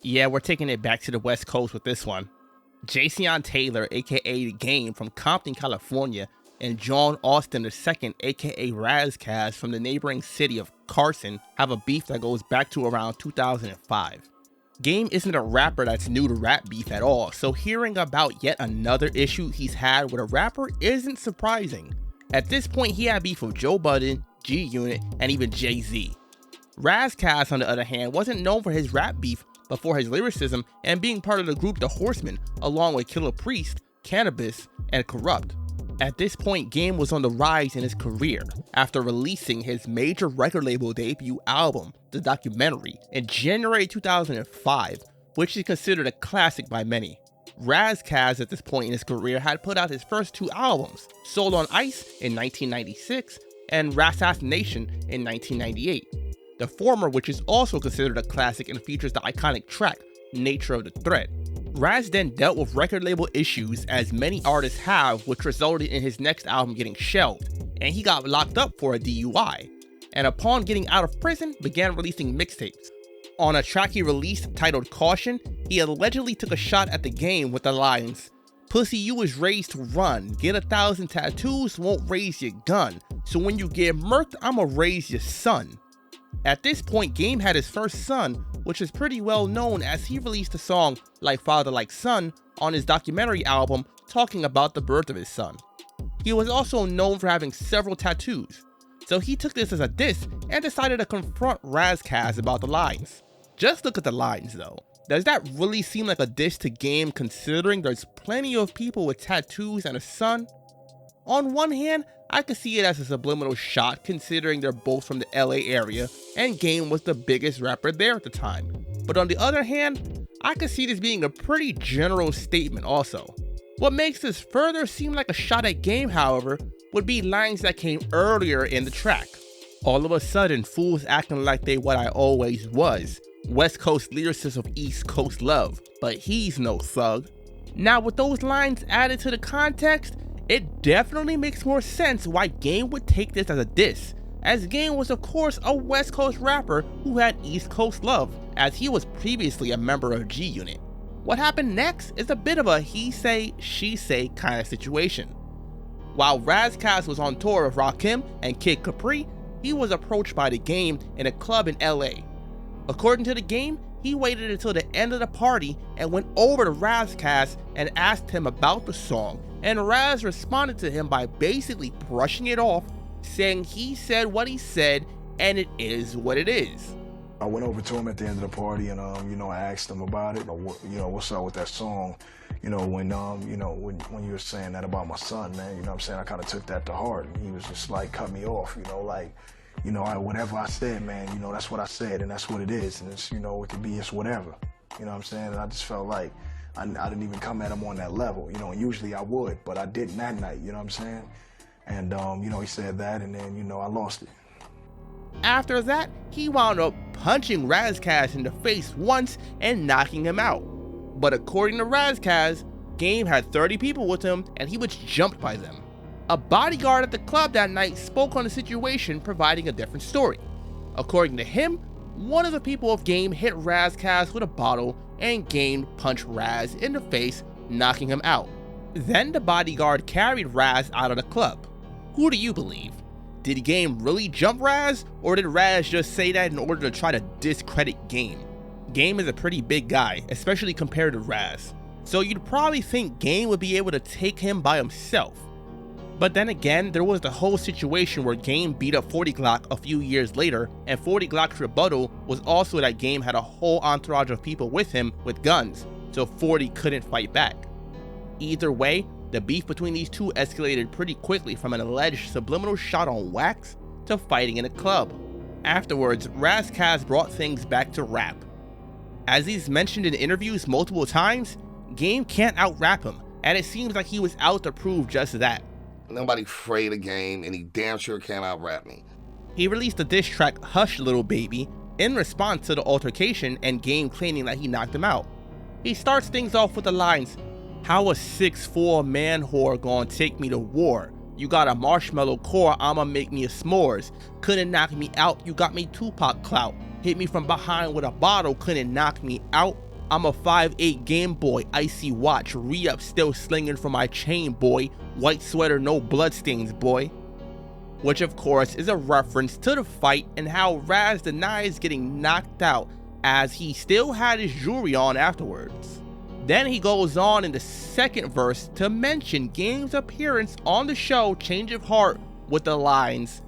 Yeah, we're taking it back to the West Coast with this one. Jason Taylor, aka The Game from Compton, California, and John Austin II, aka Ras Kass from the neighboring city of Carson, have a beef that goes back to around 2005. Game isn't a rapper that's new to rap beef at all, so hearing about yet another issue he's had with a rapper isn't surprising. At this point, he had beef with Joe Budden, G-Unit, and even Jay-Z. Ras Kass, on the other hand, wasn't known for his rap beef, but for his lyricism and being part of the group The Horsemen, along with Killer Priest, Cannabis, and K.O.T.W. At this point, Game was on the rise in his career after releasing his major record label debut album, The Documentary, in January 2005, which is considered a classic by many. Ras Kass at this point in his career had put out his first two albums, Soul on Ice in 1996 and Rassassination in 1998. The former, which is also considered a classic and features the iconic track, Nature of the Threat. Ras then dealt with record label issues, as many artists have, which resulted in his next album getting shelved, and he got locked up for a DUI, and upon getting out of prison, began releasing mixtapes. On a track he released titled Caution, he allegedly took a shot at the Game with the lines, "Pussy, you was raised to run, get 1,000 tattoos won't raise your gun, so when you get murked, I'ma raise your son." At this point, Game had his first son, which is pretty well known, as he released a song, Like Father Like Son, on his documentary album talking about the birth of his son. He was also known for having several tattoos, so he took this as a diss and decided to confront Ras Kass about the lines. Just look at the lines though. Does that really seem like a diss to Game, considering there's plenty of people with tattoos and a son? On one hand, I could see it as a subliminal shot, considering they're both from the LA area and Game was the biggest rapper there at the time. But on the other hand, I could see this being a pretty general statement also. What makes this further seem like a shot at Game, however, would be lines that came earlier in the track. All of a sudden, fools acting like they what I always was. West Coast lyricist of East Coast love, but he's no thug. Now with those lines added to the context, it definitely makes more sense why Game would take this as a diss, as Game was of course a West Coast rapper who had East Coast love, as he was previously a member of G-Unit. What happened next is a bit of a he say, she say kind of situation. While Ras Kass was on tour with Rakim and Kid Capri, he was approached by The Game in a club in LA. According to The Game, he waited until the end of the party and went over to Ras Kass and asked him about the song, and Ras responded to him by basically brushing it off, saying he said what he said and it is what it is. I went over to him at the end of the party and I asked him about it. What's up with that song? When you were saying that about my son, man, I'm saying, I kind of took that to heart. And he was just like, cut me off, whatever I said, man, that's what I said and that's what it is. And it's, it could be, it's whatever. And I just felt like I didn't even come at him on that level, and usually I would, but I didn't that night, And, he said that and then, I lost it. After that, he wound up punching Ras Kass in the face once and knocking him out. But according to Ras Kass, Game had 30 people with him and he was jumped by them. A bodyguard at the club that night spoke on the situation, providing a different story. According to him, one of the people of Game hit Ras Kass with a bottle and Game punched Ras in the face, knocking him out. Then the bodyguard carried Ras out of the club. Who do you believe? Did Game really jump Ras, or did Ras just say that in order to try to discredit Game? Game is a pretty big guy, especially compared to Ras, so you'd probably think Game would be able to take him by himself. But then again, there was the whole situation where Game beat up 40 Glock a few years later, and 40 Glock's rebuttal was also that Game had a whole entourage of people with him with guns, so 40 couldn't fight back. Either way, the beef between these two escalated pretty quickly from an alleged subliminal shot on wax to fighting in a club. Afterwards, Ras Kass brought things back to rap. As he's mentioned in interviews multiple times, Game can't out-rap him, and it seems like he was out to prove just that. Nobody afraid of Game, and he damn sure can't out-rap me. He released the diss track Hush Little Baby in response to the altercation and Game claiming that he knocked him out. He starts things off with the lines, "How a 6'4" man whore gonna take me to war? You got a marshmallow core, I'ma make me a s'mores. Couldn't knock me out, you got me Tupac clout. Hit me from behind with a bottle, couldn't knock me out. I'm a 5'8" Game Boy, icy watch, re-up still slinging from my chain, boy. White sweater, no bloodstains, boy. Which of course is a reference to the fight and how Ras denies getting knocked out as he still had his jewelry on afterwards. Then he goes on in the second verse to mention Game's appearance on the show Change of Heart with the lines,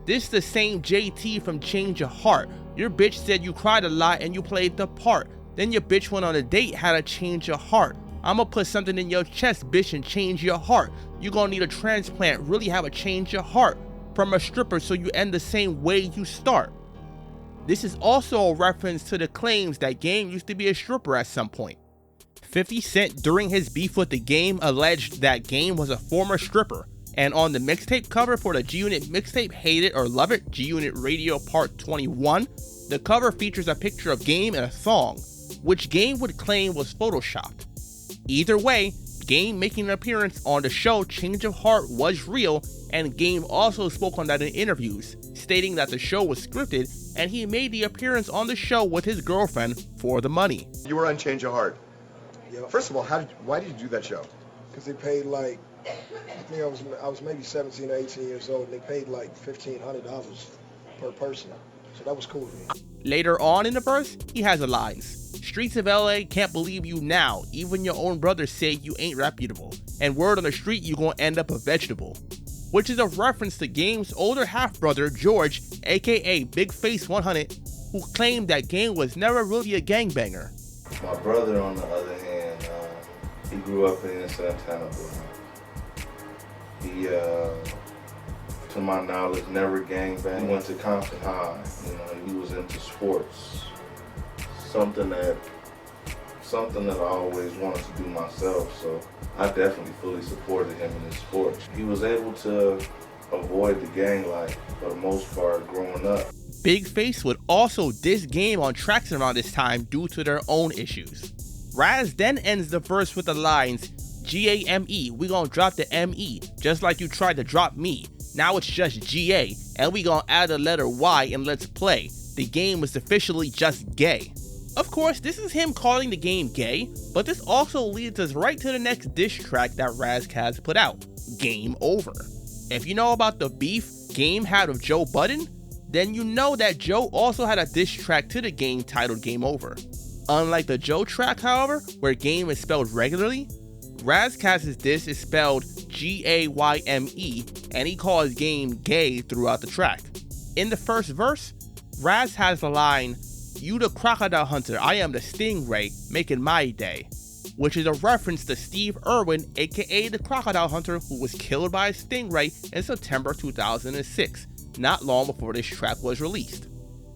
"This the same JT from Change of Heart. Your bitch said you cried a lot and you played the part. Then your bitch went on a date, had a change of heart. I'ma put something in your chest, bitch, and change your heart. You gonna need a transplant, really have a change of heart. From a stripper so you end the same way you start." This is also a reference to the claims that Game used to be a stripper at some point. 50 Cent during his beef with the Game alleged that Game was a former stripper, and on the mixtape cover for the G-Unit mixtape Hate It or Love It, G-Unit Radio Part 21, the cover features a picture of Game in a thong, which Game would claim was photoshopped. Either way, Game making an appearance on the show Change of Heart was real, and Game also spoke on that in interviews, stating that the show was scripted and he made the appearance on the show with his girlfriend for the money. You were on Change of Heart. Yep. First of all, why did you do that show? Because they paid like, I think I was maybe 17 or 18 years old, and they paid like $1,500 per person. So that was cool to me. Later on in the verse, he has the lines, "Streets of LA can't believe you now, even your own brothers say you ain't reputable, and word on the street you gonna end up a vegetable," which is a reference to Game's older half-brother George, aka Big Face 100, who claimed that Game was never really a gangbanger. My brother, on the other hand, he grew up in Santana. He, to my knowledge, never gangbanged. He went to Compton High. You know, he was into sports. Something that I always wanted to do myself. So I definitely fully supported him in his sports. He was able to avoid the gang life for the most part growing up. Big Face would also diss Game on tracks around this time due to their own issues. Ras then ends the verse with the lines, "GAME, we gon' drop the ME, just like you tried to drop me. Now it's just GA, and we gon' add a letter Y and let's play. The game is officially just gay." Of course, this is him calling the Game gay, but this also leads us right to the next diss track that Ras Kass put out, Game Over. If you know about the beef Game had with Joe Budden, then you know that Joe also had a diss track to the Game titled Game Over. Unlike the Joe track, however, where Game is spelled regularly, Ras Kass's diss is spelled G-A-Y-M-E, and he calls Game gay throughout the track. In the first verse, Ras has the line, "You the crocodile hunter, I am the stingray, making my day," which is a reference to Steve Irwin, aka the crocodile hunter who was killed by a stingray in September 2006, not long before this track was released.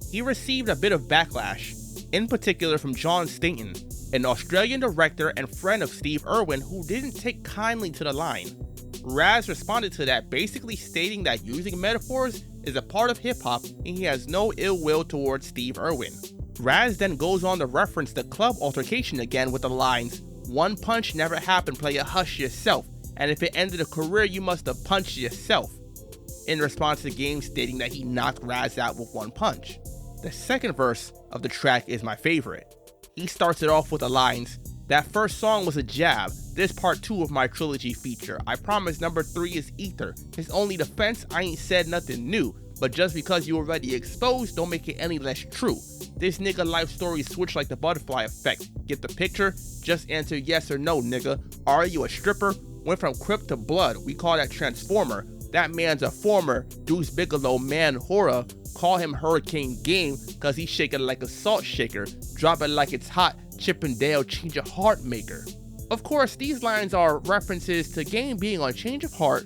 He received a bit of backlash, in particular from John Stainton, an Australian director and friend of Steve Irwin who didn't take kindly to the line. Ras responded to that, basically stating that using metaphors is a part of hip-hop and he has no ill will towards Steve Irwin. Ras then goes on to reference the club altercation again with the lines, "One punch never happened, player, hush yourself, and if it ended a career you must have punched yourself," in response to Game stating that he knocked Ras out with one punch. The second verse of the track is my favorite. He starts it off with the lines, "That first song was a jab, this part 2 of my trilogy feature. I promise number 3 is ether. His only defense, I ain't said nothing new, but just because you already exposed don't make it any less true. This nigga life story switch like the butterfly effect. Get the picture? Just answer yes or no, nigga. Are you a stripper? Went from Crip to Blood, we call that Transformer. That man's a former Deuce Bigelow man horror. Call him Hurricane Game, cause he shake it like a salt shaker. Drop it like it's hot, Chippendale Change of Heart maker." Of course, these lines are references to Game being on Change of Heart,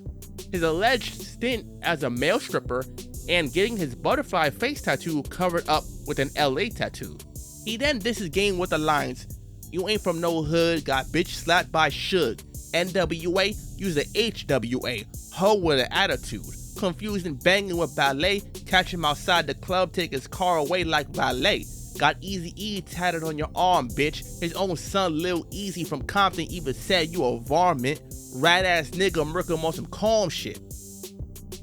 his alleged stint as a male stripper, and getting his butterfly face tattoo covered up with an LA tattoo. He then disses Game with the lines, "You ain't from no hood, got bitch slapped by Suge. NWA, use a HWA, hoe with an attitude. Confusing banging with ballet, catch him outside the club, take his car away like valet. Got Eazy-E tatted on your arm, bitch. His own son Lil Easy from Compton even said you a varmint. Rat ass nigga murk him on some calm shit."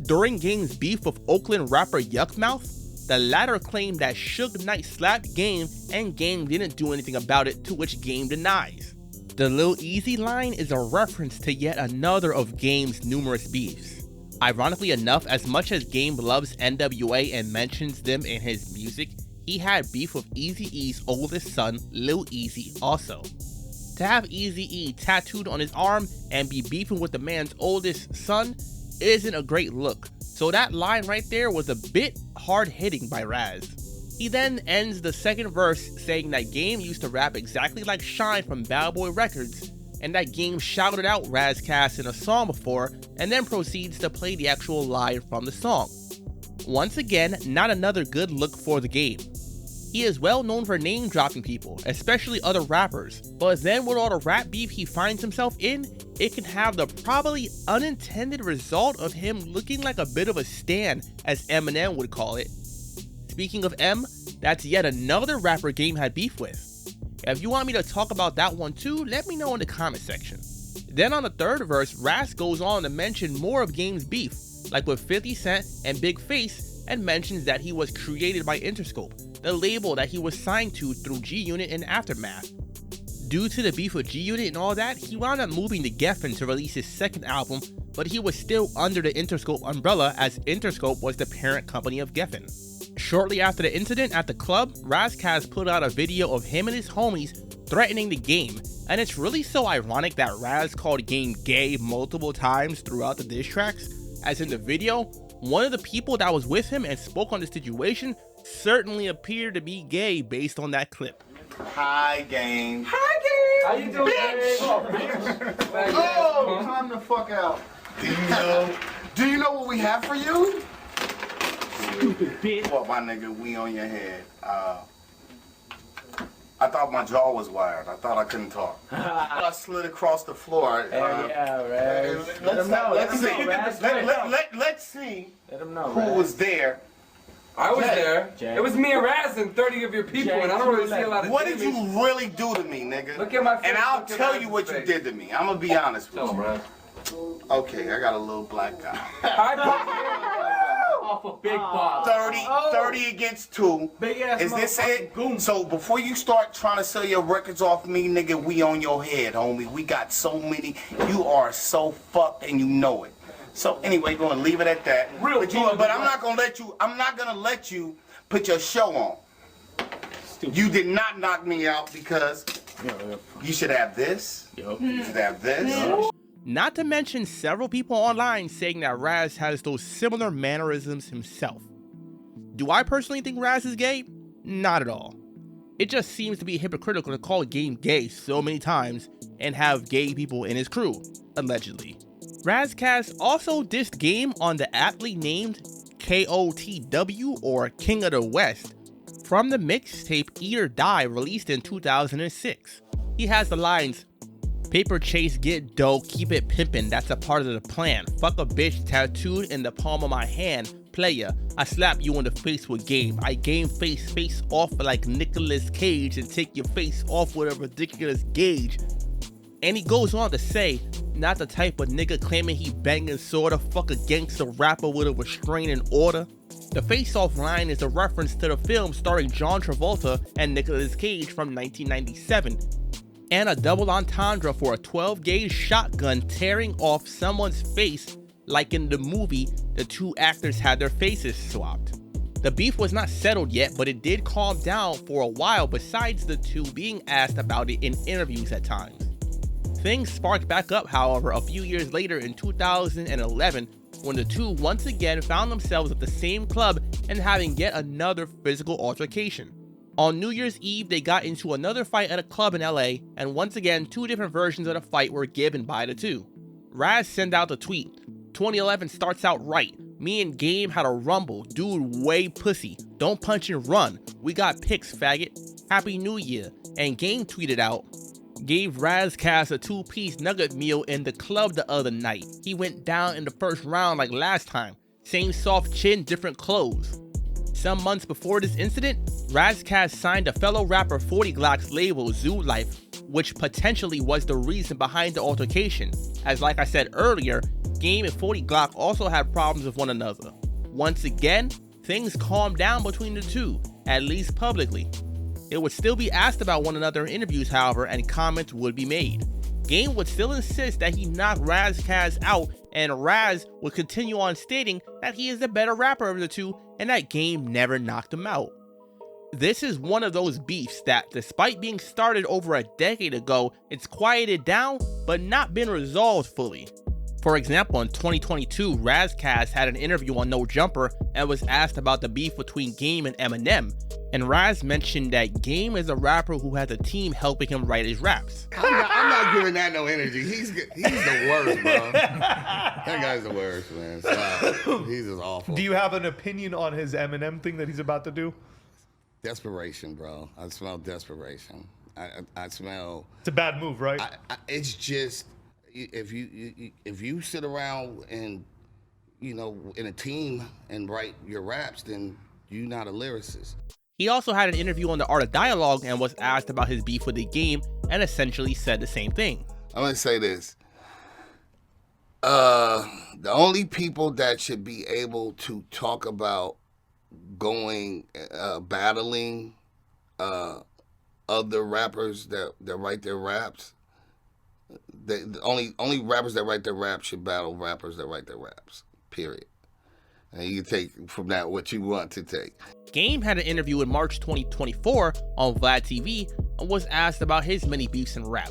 During Game's beef with Oakland rapper Yuckmouth, The latter claimed that Suge Knight slapped Game and Game didn't do anything about it, to which Game denies. The Lil Easy line is a reference to yet another of Game's numerous beefs. Ironically enough, as much as Game loves NWA and mentions them in his music, he had beef with Eazy-E's oldest son, Lil Easy, also. To have Eazy-E tattooed on his arm and be beefing with the man's oldest son isn't a great look, so that line right there was a bit hard-hitting by Ras. He then ends the second verse saying that Game used to rap exactly like Shine from Bad Boy Records, and that Game shouted out Ras Kass in a song before, and then proceeds to play the actual line from the song. Once again, not another good look for the Game. He is well known for name dropping people, especially other rappers, but then with all the rap beef he finds himself in, it can have the probably unintended result of him looking like a bit of a stan, as Eminem would call it. Speaking of M, that's yet another rapper Game had beef with. If you want me to talk about that one too, let me know in the comment section. Then on the third verse, Ras goes on to mention more of Game's beef, like with 50 Cent and Big Face, and mentions that he was created by Interscope, the label that he was signed to through G-Unit and Aftermath. Due to the beef with G-Unit and all that, he wound up moving to Geffen to release his second album, but he was still under the Interscope umbrella as Interscope was the parent company of Geffen. Shortly after the incident at the club, Ras Kass put out a video of him and his homies threatening the Game, and it's really so ironic that Ras called Game gay multiple times throughout the diss tracks, as in the video, one of the people that was with him and spoke on the situation certainly appeared to be gay based on that clip. Hi, Game. How you doing, bitch? Oh, time the fuck out. Do you know what we have for you? Stupid bitch. What, my nigga, we on your head. I thought my jaw was wired. I thought I couldn't talk. I slid across the floor. Let's see who was there. I was there. It was me and Raz and 30 of your people, and I don't really see a lot of What did you really do to me, nigga? Look at my face. And I'll tell you what you did to me. I'm gonna be honest with you. Raz. Okay, I got a little black guy. Off a big boss. 30 against 2. Big ass. Is this it? So before you start trying to sell your records off me, nigga, we on your head, homie. We got so many. You are so fucked and you know it. So anyway, going to leave it at that. But I'm not gonna let you. I'm not gonna let you put your show on. Stupid. You did not knock me out because you should have this. You should have this. Not to mention several people online saying that Ras has those similar mannerisms himself. Do I personally think Ras is gay? Not at all. It just seems to be hypocritical to call Game gay so many times and have gay people in his crew, allegedly. Ras Kass also dissed Game on the aptly named K.O.T.W. or King of the West from the mixtape Eat or Die released in 2006. He has the lines, "Paper chase, get dough, keep it pimpin', that's a part of the plan. Fuck a bitch tattooed in the palm of my hand. Player, I slap you in the face with Game. I game face off like Nicolas Cage and take your face off with a ridiculous gauge." And he goes on to say, not the type of nigga claiming he banging sorta, fuck a gangster rapper with a restraining order. The face-off line is a reference to the film starring John Travolta and Nicolas Cage from 1997, and a double entendre for a 12-gauge shotgun tearing off someone's face like in the movie the two actors had their faces swapped. The beef was not settled yet, but it did calm down for a while besides the two being asked about it in interviews at times. Things sparked back up, however, a few years later in 2011 when the two once again found themselves at the same club and having yet another physical altercation. On New Year's Eve, they got into another fight at a club in LA, and once again, two different versions of the fight were given by the two. Raz sent out the tweet, "2011 starts out right. Me and Game had a rumble. Dude way pussy. Don't punch and run. We got pics, faggot. Happy New Year." And Game tweeted out, "Gave Ras Kass a 2-piece nugget meal in the club the other night. He went down in the first round like last time. Same soft chin, different clothes." Some months before this incident, Ras Kass signed a fellow rapper 40 Glock's label Zoo Life, which potentially was the reason behind the altercation, as like I said earlier, Game and 40 Glock also had problems with one another. Once again, things calmed down between the two, at least publicly. It would still be asked about one another in interviews, however, and comments would be made. Game would still insist that he knocked Ras Kass out, and Ras would continue on stating that he is the better rapper of the two and that Game never knocked him out. This is one of those beefs that, despite being started over a decade ago, it's quieted down but not been resolved fully. For example, in 2022, Ras Kass had an interview on No Jumper and was asked about the beef between Game and Eminem, and Ras mentioned that Game is a rapper who has a team helping him write his raps. I'm not giving that no energy. He's the worst, bro. That guy's the worst, man. So, he's just awful. Do you have an opinion on his Eminem thing that he's about to do? Desperation, bro. I smell desperation. I smell. It's a bad move, right? It's just if you sit around and in a team and write your raps, then you're not a lyricist. He also had an interview on The Art of Dialogue and was asked about his beef with the Game and essentially said the same thing. I'm gonna say this. The only people that should be able to talk about going battling other rappers that write their raps, the only rappers that write their raps should battle rappers that write their raps, period. And you can take from that what you want to take. Game had an interview in March 2024 on Vlad TV and was asked about his many beefs in rap.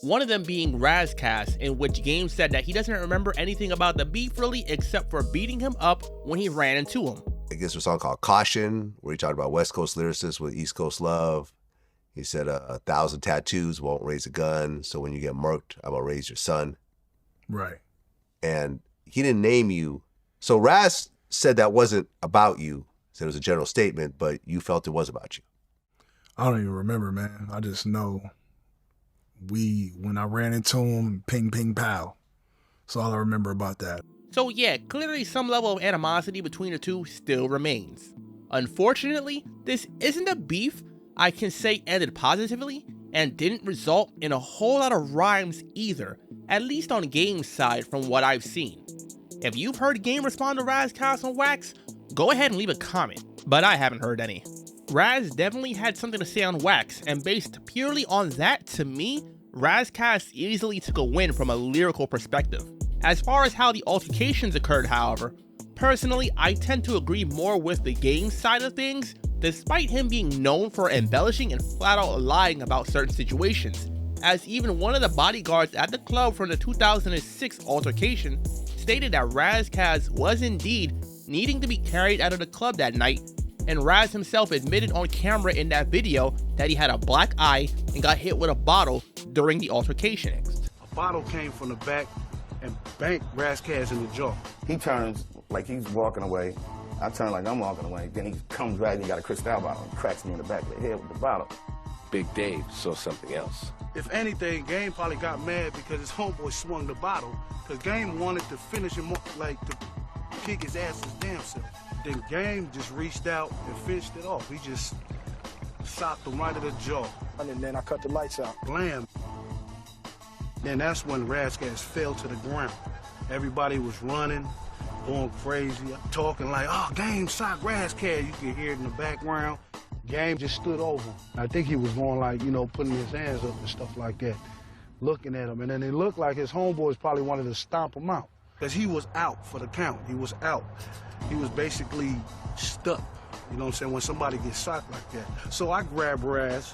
One of them being Ras Kass, in which Game said that he doesn't remember anything about the beef really except for beating him up when he ran into him. I guess a song called Caution, where he talked about West Coast lyricists with East Coast love. He said 1,000 tattoos won't raise a gun, so when you get murked, I'm gonna raise your son. Right. And he didn't name you. So Ras said that wasn't about you. Said it was a general statement, but you felt it was about you. I don't even remember, man. I just know when I ran into him, ping, ping, pow. That's all I remember about that. So yeah, clearly some level of animosity between the two still remains. Unfortunately, this isn't a beef I can say ended positively and didn't result in a whole lot of rhymes either, at least on Game's side from what I've seen. If you've heard Game respond to Ras Kass on Wax, go ahead and leave a comment, but I haven't heard any. Ras definitely had something to say on Wax, and based purely on that, to me, Ras Kass easily took a win from a lyrical perspective. As far as how the altercations occurred, however, personally I tend to agree more with the Game side of things, despite him being known for embellishing and flat out lying about certain situations, as even one of the bodyguards at the club from the 2006 altercation stated that Ras Kass was indeed needing to be carried out of the club that night, and Ras himself admitted on camera in that video that he had a black eye and got hit with a bottle during the altercation. A bottle came from the back and banked Ras Kass in the jaw. He turns like he's walking away. I turn like I'm walking away. Then he comes back and he got a Cristal bottle and cracks me in the back of the head with the bottle. Big Dave saw something else. If anything, Game probably got mad because his homeboy swung the bottle, because Game wanted to finish him off, like to kick his ass his damn self. Then Game just reached out and finished it off. He just socked him right in the jaw. And then I cut the lights out. Blam. Then that's when Ras Kass fell to the ground. Everybody was running, going crazy, talking like, oh, Game socked Ras Kass. You could hear it in the background. Game just stood over him. I think he was going like, putting his hands up and stuff like that, looking at him. And then it looked like his homeboys probably wanted to stomp him out, because he was out for the count. He was out. He was basically stuck, you know what I'm saying, when somebody gets socked like that. So I grabbed Ras,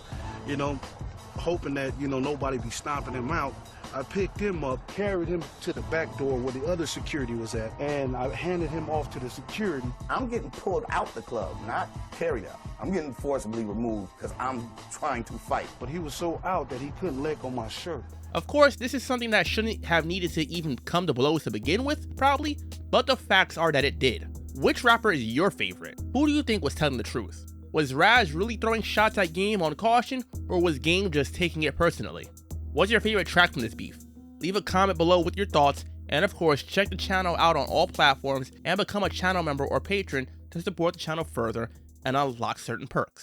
hoping that, nobody be stomping him out. I picked him up, carried him to the back door where the other security was at, and I handed him off to the security. I'm getting pulled out the club, not carried out. I'm getting forcibly removed because I'm trying to fight. But he was so out that he couldn't let go of my shirt. Of course, this is something that shouldn't have needed to even come to blows to begin with, probably, but the facts are that it did. Which rapper is your favorite? Who do you think was telling the truth? Was Ras really throwing shots at Game on Caution, or was Game just taking it personally? What's your favorite track from this beef? Leave a comment below with your thoughts, and of course, check the channel out on all platforms and become a channel member or patron to support the channel further and unlock certain perks.